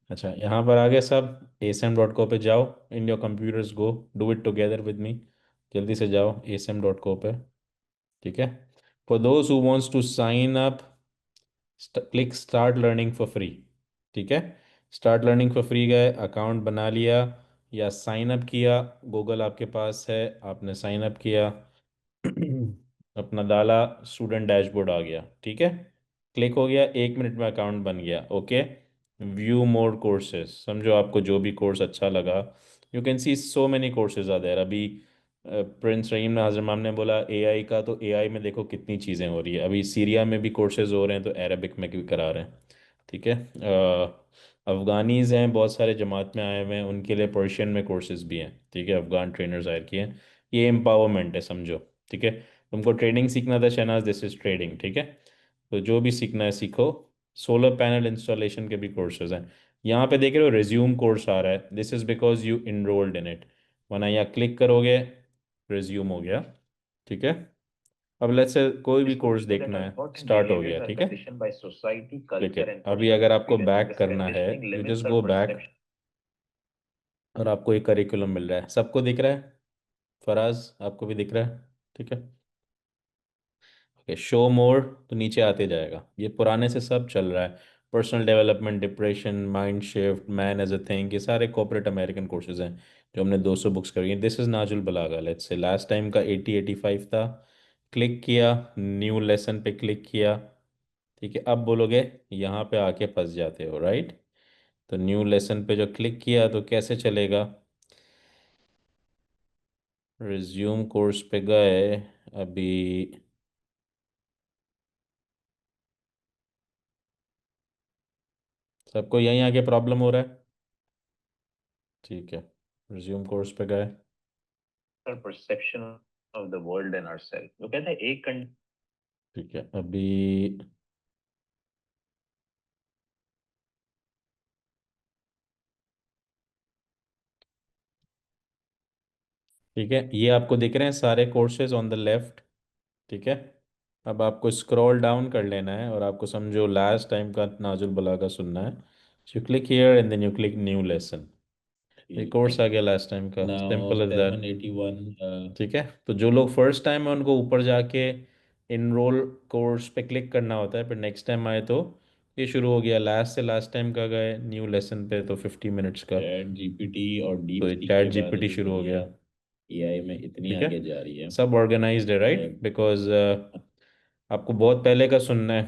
अच्छा, यहाँ पर आ गए सब। asm.co पे जाओ। In your computers go, do it together with me. जल्दी से जाओ asm.co पे। ठीक है। For those who wants to sign up, click start learning for free. ठीक है। स्टार्ट लर्निंग फॉर फ्री गए, अकाउंट बना लिया या साइन अप किया। गूगल आपके पास है, आपने साइन अप किया। अपना डाला, स्टूडेंट डैशबोर्ड आ गया। ठीक है। क्लिक हो गया, 1 मिनट में अकाउंट बन गया। ओके। व्यू मोर कोर्सेज, समझो आपको जो भी कोर्स अच्छा लगा। You can see so many courses are there अभी। प्रिंस रहीम नाजर मैम ने बोला एआई का, तो एआई में देखो कितनी चीज़ें हो रही है अभी। सीरिया में भी कोर्सेज हो रहे हैं, तो अरबिक में भी करा रहे हैं। ठीक है। अफ़गानीज़ हैं बहुत सारे, जमात में आए हुए हैं, उनके लिए पर्शियन में कोर्सेज भी हैं। ठीक है, अफ़गान ट्रेनर्स हायर किए हैं। ये एम्पावरमेंट है, समझो। ठीक है। तुमको ट्रेडिंग सीखना था शहनाज, दिस इज़ ट्रेडिंग। ठीक है। तो जो भी सीखना है सीखो। सोलर पैनल इंस्टॉलेशन के भी कोर्सेज हैं। यहाँ पे देख रहे हो रिज्यूम कोर्स आ रहा है, this is because you enrolled in it. वरना यहाँ क्लिक करोगे, रिज्यूम हो गया। ठीक है। अब लेट्स से कोई भी Schools कोर्स play that देखना है, important स्टार्ट हो behaviors गया। are ठीक है। conditioned by society, ठीक है। culture, and अभी personal अगर आपको experience. बैक This करना है, conditioning you limits just our go back. perception. और आपको एक करिकुलम मिल रहा है, सबको दिख रहा है। फराज, आपको भी दिख रहा है। ठीक है। ओके, शो मोर। तो नीचे आते जाएगा, ये पुराने से सब चल रहा है। Personal development, depression, mind shift, man as a thing, ये सारे कॉर्पोरेट अमेरिकन कोर्सेज हैं जो हमने 200 बुक्स करी हैं। दिस इज नाजुल बलागा। लेट्स से लास्ट टाइम का 80-85 था। क्लिक किया, न्यू लेसन पे क्लिक किया। ठीक है। अब बोलोगे, यहाँ पे आके फंस जाते हो, राइट। तो न्यू लेसन पे जो क्लिक किया तो कैसे चलेगा। रिज्यूम कोर्स पे गए अभी। सबको यहीं आके प्रॉब्लम हो रहा है। ठीक है। रिज्यूम कोर्स पे गए। Our perception of the world and ourselves. वो कहते हैं एक ठीक है। अभी ठीक है, ये आपको दिख रहे हैं सारे कोर्सेज ऑन द लेफ्ट। ठीक है। अब आपको स्क्रॉल डाउन कर लेना है और आपको समझो लास्ट टाइम का नाजुल बलागा सुनना है। You click here and then you click new lesson. एक कोर्स कंडीशनिंग आ गया लास्ट टाइम का, नाउ सिंपल एज दैट। 781 ठीक है। तो जो लोग फर्स्ट टाइम है उनको ऊपर जाके इनरोल कोर्स पे क्लिक करना होता है, फिर नेक्स्ट टाइम आए तो ये शुरू हो गया। लास्ट से लास्ट टाइम का गए न्यू लेसन पे, तो 50 मिनट्स का। चैट जीपीटी और तो डीप सीक चैट के बाद जीपीटी अभी शुरू हो दुनिया गया। एआई में इतनी ठीक है। आगे जा रही है। सब ऑर्गेनाइज्ड है, राइट, बिकॉज आपको बहुत पहले का सुनना है,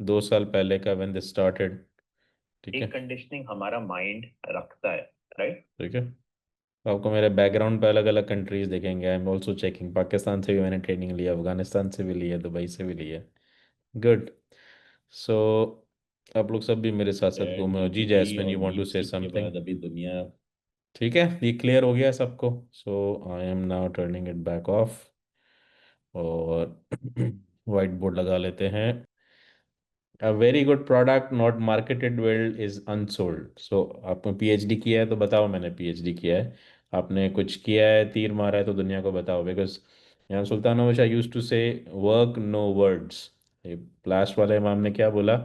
2 साल पहले का, व्हेन दिस स्टार्टेड। ठीक है। एक कंडीशनिंग हमारा माइंड रखता है, राइट। ठीक है। तो आपको मेरे बैकग्राउंड पे अलग अलग कंट्रीज दिखेंगे। I am also checking, Pakistan से भी मैंने ट्रेनिंग लिया, अफगानिस्तान से भी लिया, दुबई से भी लिया। गुड। सो आप लोग सब भी मेरे साथ साथ चैट घूमे हो जी। जीपीटी जैस्मिन, और यू वांट टू डीप से सीक के समथिंग। बाद अभी दुनिया ठीक है, ये क्लियर हो गया सबको। So I am now turning it back off. और वाइट बोर्ड लगा लेते हैं। A very good product not marketed well is unsold. सो आपने पीएचडी किया है तो बताओ, मैंने पीएचडी किया है। आपने कुछ किया है, तीर मारा है, तो दुनिया को बताओ। बिकॉज यहाँ सुल्तान बादशाह यूज टू से वर्क नो वर्ड्स। लास्ट वाले इमाम ने क्या बोला,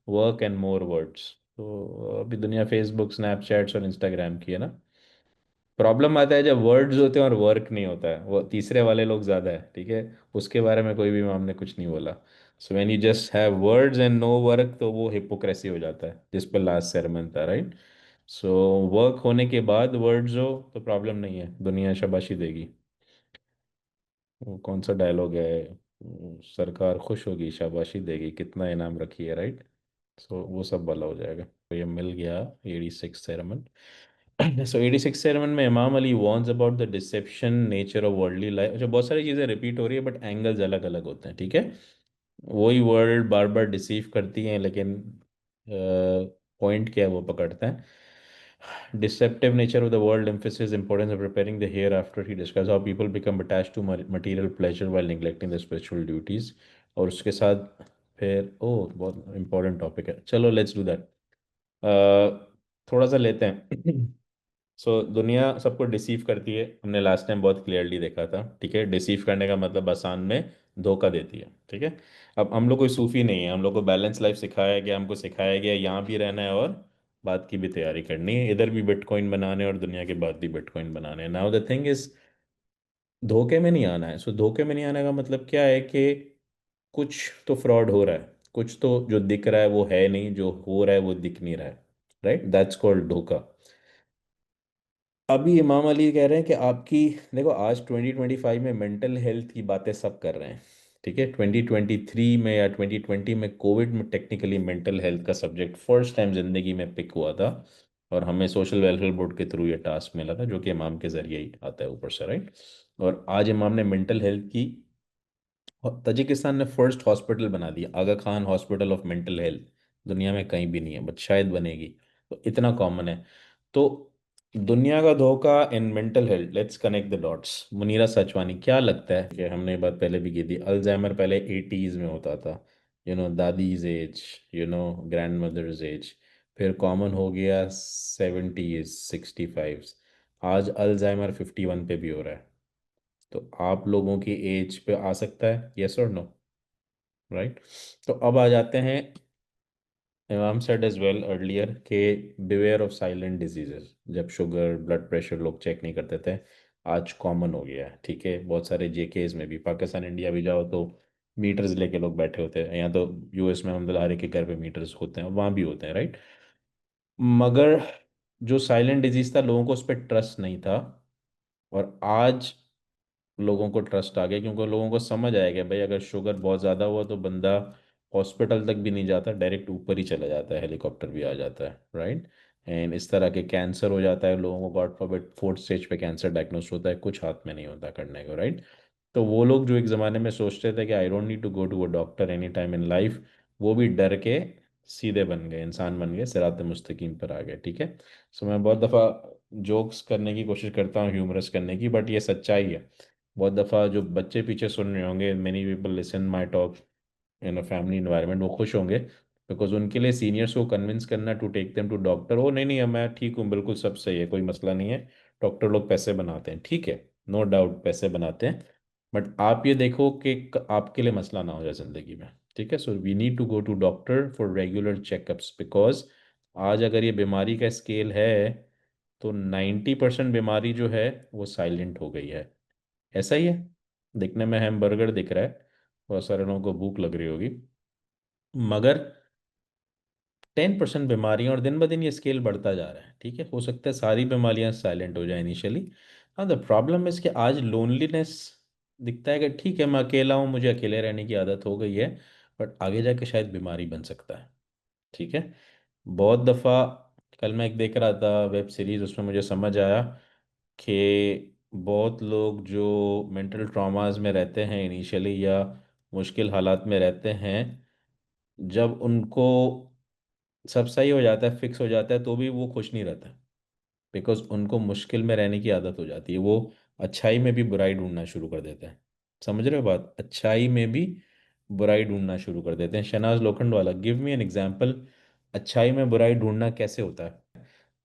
वर्क एंड मोर वर्ड्स। तो अभी दुनिया फेसबुक, स्नैपचैट्स और इंस्टाग्राम की है ना। प्रॉब्लम आता है जब वर्ड्स होते हैं और वर्क नहीं होता है, वो तीसरे वाले लोग ज़्यादा है। ठीक है। उसके बारे में कोई भी इमाम ने कुछ नहीं बोला। So when you just have words and no work, तो वो हिपोक्रेसी हो जाता है, जिस पर लास्ट sermon था, राइट। सो वर्क होने के बाद वर्ड्स हो तो प्रॉब्लम नहीं है, दुनिया शाबाशी देगी। वो कौन सा डायलॉग है, सरकार खुश होगी शाबाशी देगी, कितना इनाम रखी है, राइट। सो वो सब वाला हो जाएगा। तो ये मिल गया 86 सेरेमन। सो 86 सेरेमन में इमाम Ali warns about the deception nature of worldly life. अच्छा, बहुत सारी चीज़ें रिपीट हो रही है बट एंगल्स अलग अलग होते हैं। ठीक है। वही वर्ल्ड बार बार डिसीव करती हैं, लेकिन पॉइंट क्या है वो पकड़ते हैं। Deceptive nature of the world emphasizes importance of preparing the hereafter. He describes how people become attached to material pleasure while neglecting their spiritual duties. और उसके साथ फिर बहुत इंपॉर्टेंट टॉपिक है, चलो लेट्स डू दैट। थोड़ा सा लेते हैं। सो दुनिया सबको डिसीव करती है, हमने लास्ट टाइम बहुत क्लियरली देखा था। ठीक है। डिसीव करने का मतलब आसान में धोखा देती है। ठीक है। अब हम लोग कोई सूफी नहीं है, हम लोग को बैलेंस लाइफ सिखाया गया, हमको सिखाया गया यहाँ भी रहना है और बात की भी तैयारी करनी है, इधर भी बिटकॉइन बनाने और दुनिया के बाद भी बिटकॉइन बनाने। नाउ द थिंग इज, धोखे में नहीं आना है। सो धोखे में नहीं आने का मतलब क्या है कि कुछ तो फ्रॉड हो रहा है, कुछ तो जो दिख रहा है वो है नहीं, जो हो रहा है वो दिख नहीं रहा है। राइट, दैट्स कॉल्ड धोखा। अभी इमाम अली कह रहे हैं कि आपकी, देखो आज 2025 में मेंटल हेल्थ की बातें सब कर रहे हैं, ठीक है। 2023 में या 2020 में कोविड में टेक्निकली मेंटल हेल्थ का सब्जेक्ट फर्स्ट टाइम जिंदगी में पिक हुआ था, और हमें सोशल वेलफेयर बोर्ड के थ्रू ये टास्क मिला था, जो कि इमाम के जरिए ही आता है ऊपर से, राइट। और आज इमाम ने मेंटल हेल्थ की, और ताजिकिस्तान ने फर्स्ट हॉस्पिटल बना दिया, Aga Khan hospital of mental health. दुनिया में कहीं भी नहीं है, बट शायद बनेगी। तो इतना कॉमन है। तो दुनिया का धोखा in mental health, let's connect the dots. Munira Sachwani, क्या लगता है कि हमने ये बात पहले भी की थी, अल्जाइमर पहले 80s में होता था, दादीज एज, ग्रैंड मदर्स एज, फिर कॉमन हो गया 70s 65। आज अल्जाइमर 51 पे भी हो रहा है। तो आप लोगों की एज पे आ सकता है, यस और नो, राइट। तो अब आ जाते हैं, इमाम सेड एज वेल अर्लियर के बिवेयर ऑफ साइलेंट डिजीजेस। जब शुगर ब्लड प्रेशर लोग चेक नहीं करते थे, आज कॉमन हो गया है, ठीक है। बहुत सारे जेकेज में भी, पाकिस्तान इंडिया भी जाओ तो मीटर्स लेके लोग बैठे होते हैं, यहाँ तो यूएस में हम हर एक के घर पे मीटर्स होते हैं, वहाँ भी होते हैं, राइट। मगर जो साइलेंट डिजीज था, लोगों को उस पर ट्रस्ट नहीं था, और आज लोगों को ट्रस्ट आ गया, क्योंकि लोगों को समझ आया कि भाई अगर शुगर बहुत ज़्यादा हुआ तो बंदा हॉस्पिटल तक भी नहीं जाता, डायरेक्ट ऊपर ही चला जाता है, हेलीकॉप्टर भी आ जाता है, राइट। एंड इस तरह के कैंसर हो जाता है लोगों को, गॉड फॉरबिड 4th स्टेज पे कैंसर डायग्नोस होता है, कुछ हाथ में नहीं होता करने को, राइट। तो वो लोग जो एक ज़माने में सोचते थे कि I don't need to go to a doctor any time in life, वो भी डर के सीधे बन गए, इंसान बन गए, सिरात मुस्तकीम पर आ गए, ठीक है। सो मैं बहुत दफ़ा जोक्स करने की कोशिश करता हूँ, ह्यूमरस करने की, बट ये सच्चाई है। बहुत दफ़ा जो बच्चे पीछे सुन रहे होंगे, many people listen my talk in a family environment, वो खुश होंगे, बिकॉज उनके लिए सीनियर्स को कन्विंस करना to take them to doctor, ओ नहीं नहीं मैं ठीक हूँ, बिल्कुल सब सही है, कोई मसला नहीं है। डॉक्टर लोग पैसे बनाते हैं, ठीक है, नो डाउट पैसे बनाते हैं, बट आप ये देखो कि आपके लिए मसला ना हो जाए ज़िंदगी में, ठीक है। So we need to go to doctor for regular checkups, because आज अगर ये बीमारी का स्केल है, तो 90% बीमारी जो है वो साइलेंट हो गई है। ऐसा ही है, दिखने में हैमबर्गर दिख रहा है, बहुत सारे लोगों को भूख लग रही होगी, मगर 10% बीमारियां, और दिन ब दिन ये स्केल बढ़ता जा रहा है, ठीक है। हो सकता है सारी बीमारियां साइलेंट हो जाए इनिशियली। हाँ, द प्रॉब्लम है कि आज लोनलीनेस दिखता है कि ठीक है मैं अकेला हूँ, मुझे अकेले रहने की आदत हो गई है, बट आगे जाके शायद बीमारी बन सकता है, ठीक है। बहुत दफ़ा, कल मैं एक देख रहा था वेब सीरीज, उसमें मुझे समझ आया कि बहुत लोग जो मेंटल ट्रॉमास में रहते हैं इनिशियली, या मुश्किल हालात में रहते हैं, जब उनको सब सही हो जाता है, फिक्स हो जाता है, तो भी वो खुश नहीं रहता, बिकॉज उनको मुश्किल में रहने की आदत हो जाती है। वो अच्छाई में भी बुराई ढूंढना शुरू कर देते हैं। समझ रहे हो बात, अच्छाई में भी बुराई ढूंढना शुरू कर देते हैं। Shahnaz Lokhandwala, give me an example, अच्छाई में बुराई ढूंढना कैसे होता है।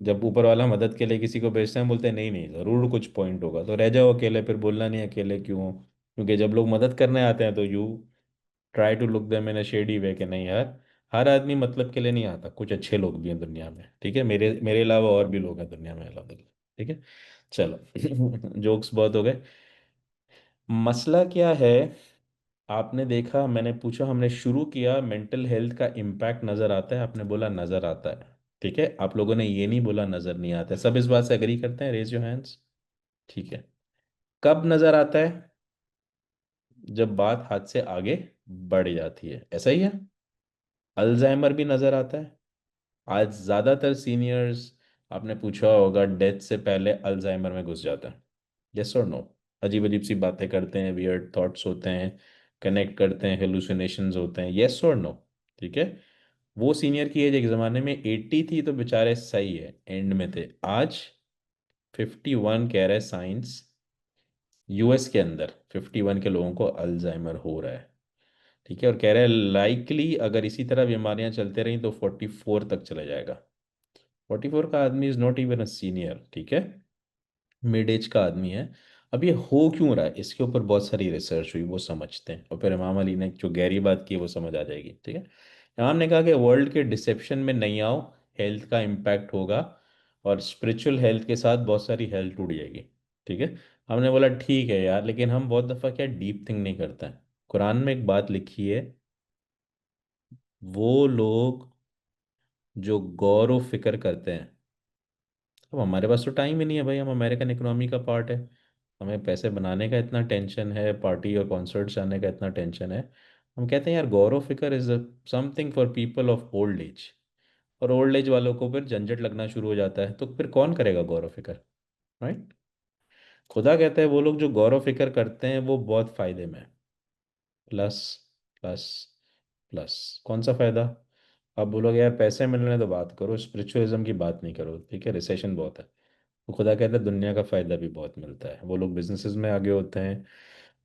जब ऊपर वाला मदद के लिए किसी को भेजते हैं, बोलते हैं नहीं नहीं ज़रूर कुछ पॉइंट होगा, तो रह जाओ अकेले, फिर बोलना नहीं अकेले क्यों हो। क्योंकि जब लोग मदद करने आते हैं तो you try to look them in a shady way, कि नहीं यार, हर आदमी मतलब के लिए नहीं आता, कुछ अच्छे लोग भी हैं दुनिया में, ठीक है। मेरे मेरे अलावा और भी लोग हैं दुनिया में, अल्हम्दुलिल्लाह, ठीक है। चलो जोक्स बहुत हो गए। मसला क्या है, आपने देखा, मैंने पूछा, हमने शुरू किया, मेंटल हेल्थ का इम्पैक्ट नज़र आता है, आपने बोला नज़र आता है, ठीक है। आप लोगों ने ये नहीं बोला नज़र नहीं आता है। सब इस बात से एग्री करते हैं, रेज योर हैंड्स, ठीक है। कब नज़र आता है? जब बात हाथ से आगे बढ़ जाती है, ऐसा ही है। अल्जाइमर भी नज़र आता है। आज ज़्यादातर सीनियर्स, आपने पूछा होगा, डेथ से पहले अल्जाइमर में घुस जाता है, यस और नो। अजीब अजीब सी बातें करते हैं, वियर्ड थॉट्स होते हैं, कनेक्ट करते हैं, हेलुसिनेशंस होते हैं, यस और नो, ठीक है। वो सीनियर की एज एक ज़माने में 80 थी तो बेचारे सही है, एंड में थे। आज 51 कह रहे साइंस, यूएस के अंदर 51 के लोगों को अल्जाइमर हो रहा है, ठीक है। और कह रहे हैं लाइकली अगर इसी तरह बीमारियां चलते रही तो 44 तक चला जाएगा। 44 का आदमी is not even a senior, ठीक है, मिड एज का आदमी है। अब ये हो क्यों रहा है, इसके ऊपर बहुत सारी रिसर्च हुई, वो समझते हैं, और फिर इमाम अली ने जो गहरी बात की है वो समझ आ जाएगी, ठीक है। इमाम ने कहा कि वर्ल्ड के डिसेप्शन में नहीं आओ, हेल्थ का इम्पैक्ट होगा, और स्पिरिचुअल हेल्थ के साथ बहुत सारी हेल्थ टूट जाएगी। ठीक है। हमने बोला ठीक है यार, लेकिन हम बहुत दफ़ा क्या डीप थिंक नहीं करते हैं। कुरान में एक बात लिखी है, वो लोग जो गौर व फिक्र करते हैं। अब हमारे पास तो टाइम ही नहीं है भाई, हम अमेरिकन इकोनॉमी का पार्ट है, हमें पैसे बनाने का इतना टेंशन है, पार्टी और कॉन्सर्ट्स जाने का इतना टेंशन है। हम कहते हैं यार गौर व फिक्र is something for people of old age. और ओल्ड एज वालों को फिर झंझट लगना शुरू हो जाता है, तो फिर कौन करेगा गौर व फिक्र, राइट। खुदा कहता है वो लोग जो गौर व फिक्र करते हैं वो बहुत फायदे में है। Plus, plus, plus. कौन सा फायदा? आप बोलोगे यार पैसे मिलने तो बात करो, स्पिरिचुअलिज्म की बात नहीं करो, ठीक है, रिसेशन बहुत है। तो खुदा कहता है दुनिया का फ़ायदा भी बहुत मिलता है। वो लोग बिजनेसेस में आगे होते हैं,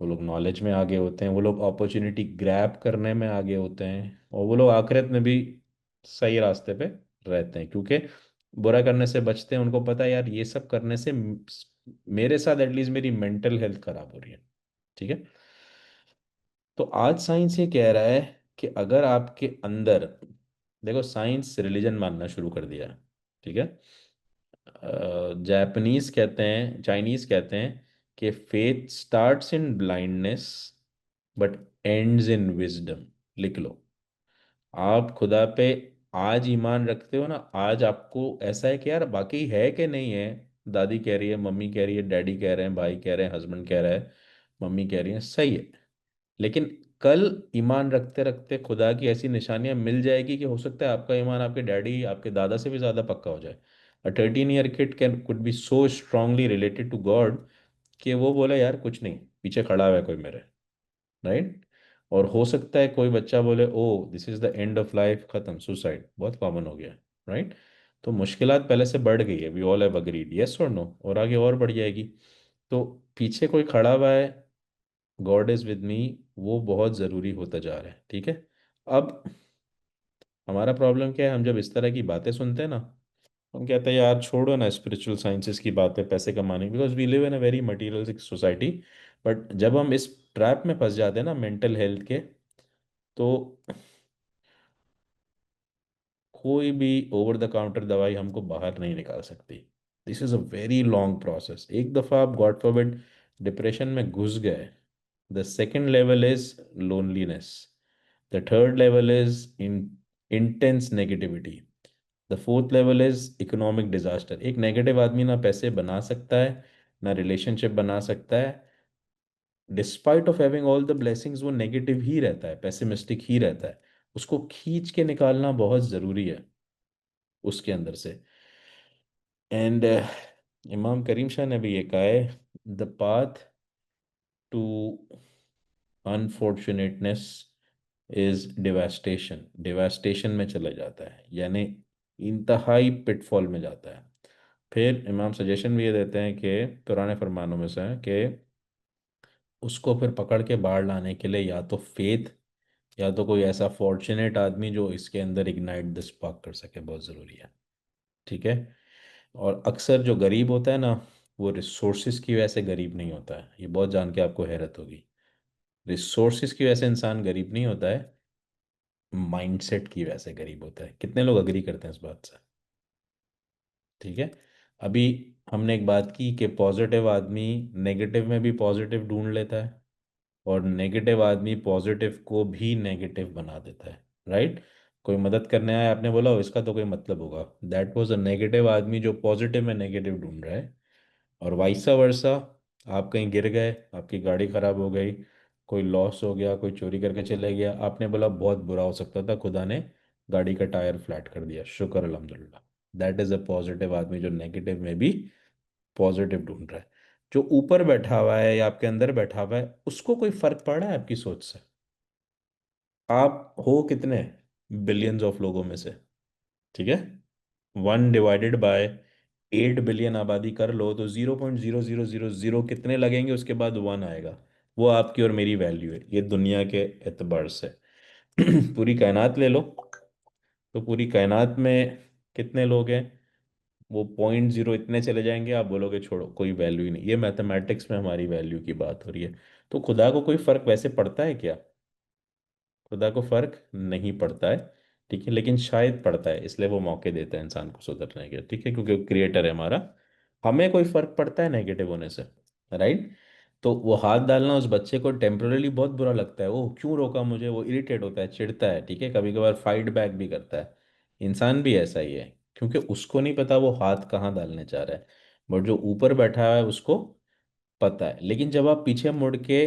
वो लोग नॉलेज में आगे होते हैं, वो लोग अपॉर्चुनिटी ग्रैब करने में आगे होते हैं, और वो लोग आखिरत में भी सही रास्ते पे रहते हैं, क्योंकि बुरा करने से बचते हैं। उनको पता है यार ये सब करने से मेरे साथ एटलीस्ट मेरी मेंटल हेल्थ खराब हो रही है। ठीक है। तो आज साइंस ये कह रहा है कि अगर आपके अंदर, देखो साइंस रिलीजन मानना शुरू कर दिया है। ठीक है। जापानीज कहते हैं, चाइनीज कहते हैं कि faith starts in blindness but ends in wisdom. लिख लो। आप खुदा पे आज ईमान रखते हो ना, आज आपको ऐसा है कि यार बाकी है कि नहीं है। दादी कह रही है, मम्मी कह रही है, डैडी कह रहे हैं, भाई कह रहे हैं, हस्बैंड कह रहा है, मम्मी कह रही है, सही है। लेकिन कल ईमान रखते रखते खुदा की ऐसी निशानियां मिल जाएगी कि हो सकता है आपका ईमान आपके डैडी आपके दादा से भी ज़्यादा पक्का हो जाए। A 13 year kid can could be so strongly related to God कि वो बोले यार कुछ नहीं, पीछे खड़ा हुआ है कोई मेरे, राइट। और हो सकता है कोई बच्चा बोले oh this is the end of life, खत्म, सुसाइड बहुत कॉमन हो गया है, राइट। तो मुश्किलात पहले से बढ़ गई है, we all have agreed, yes और नो, और आगे और बढ़ जाएगी। तो पीछे कोई खड़ा हुआ है, गॉड इज विद मी, वो बहुत ज़रूरी होता जा रहा है। ठीक है। अब हमारा प्रॉब्लम क्या है, हम जब इस तरह की बातें सुनते हैं ना, हम कहते हैं यार छोड़ो ना स्पिरिचुअल साइंसेस की बातें पैसे कमाने, because we live in a very materialistic society. But जब हम इस ट्रैप में फंस जाते हैं ना मेंटल हेल्थ के, तो कोई भी ओवर द काउंटर दवाई हमको बाहर नहीं निकाल सकती। This is a very long process. एक दफ़ा आप गॉड फॉरबिड डिप्रेशन में घुस गए, the second level is loneliness, the third level is in intense negativity, the fourth level is economic disaster. एक नेगेटिव आदमी ना पैसे बना सकता है, ना रिलेशनशिप बना सकता है। Despite of having all the blessings वो नेगेटिव ही रहता है, पेसिमिस्टिक ही रहता है। उसको खींच के निकालना बहुत ज़रूरी है उसके अंदर से। एंड इमाम करीम शाह ने भी ये कहा है, the path to unfortunateness is devastation, devastation में चला जाता है, यानी इंतहाई पिटफॉल में जाता है। फिर इमाम सजेशन भी ये देते हैं कि पुराने फरमानों में से है कि उसको फिर पकड़ के बाहर लाने के लिए या तो फेथ, या तो कोई ऐसा फॉर्चुनेट आदमी जो इसके अंदर इग्नाइट द स्पार्क कर सके, बहुत ज़रूरी है। ठीक है। और अक्सर जो गरीब होता है ना, वो रिसोर्सेज की वजह से गरीब नहीं होता है, ये बहुत जान के आपको हैरत होगी। रिसोर्सेज की वजह से इंसान गरीब नहीं होता है, माइंडसेट की वजह से गरीब होता है। कितने लोग अग्री करते हैं इस बात से? ठीक है। अभी हमने एक बात की कि पॉजिटिव आदमी नेगेटिव में भी पॉजिटिव ढूंढ लेता है, और नेगेटिव आदमी पॉजिटिव को भी नेगेटिव बना देता है, राइट। कोई मदद करने आया, आपने बोला "ओ, इसका तो कोई मतलब होगा", दैट वाज अ नेगेटिव आदमी जो पॉजिटिव में नेगेटिव ढूंढ रहा है। और वाइसा वर्सा, आप कहीं गिर गए, आपकी गाड़ी खराब हो गई, कोई लॉस हो गया, कोई चोरी करके चले गया, आपने बोला बहुत बुरा हो सकता था, खुदा ने गाड़ी का टायर फ्लैट कर दिया, शुक्र अल्हम्दुलिल्लाह। दैट इज अ पॉजिटिव आदमी जो नेगेटिव में भी पॉजिटिव ढूंढ रहा है। जो ऊपर बैठा हुआ है या आपके अंदर बैठा हुआ है, उसको कोई फर्क पड़ रहा है आपकी सोच से? आप हो कितने बिलियंस ऑफ लोगों में से? ठीक है। 1/8 बिलियन आबादी कर लो तो 0.0000 कितने लगेंगे, उसके बाद वन आएगा। वो आपकी और मेरी वैल्यू है ये दुनिया के एतबार से। पूरी कायनात ले लो, तो पूरी कायनात में कितने लोग हैं? वो 0.0 इतने चले जाएंगे, आप बोलोगे छोड़ो कोई वैल्यू ही नहीं। ये मैथमेटिक्स में हमारी वैल्यू की बात हो रही है। तो खुदा को कोई फर्क वैसे पड़ता है क्या? खुदा को फर्क नहीं पड़ता है। ठीक है, लेकिन शायद पड़ता है, इसलिए वो मौके देता है इंसान को सुधरने के, ठीक है, क्योंकि क्रिएटर है हमारा। हमें कोई फर्क पड़ता है नेगेटिव होने से, राइट? तो वो हाथ डालना उस बच्चे को टेम्पररी बहुत बुरा लगता है, वो क्यों रोका मुझे, वो इरिटेट होता है, चिढ़ता है, ठीक है, कभी कभार फाइट बैक भी करता है। इंसान भी ऐसा ही है, क्योंकि उसको नहीं पता वो हाथ कहाँ डालने चाह रहा है, बट जो ऊपर बैठा है उसको पता है। लेकिन जब आप पीछे मुड़ के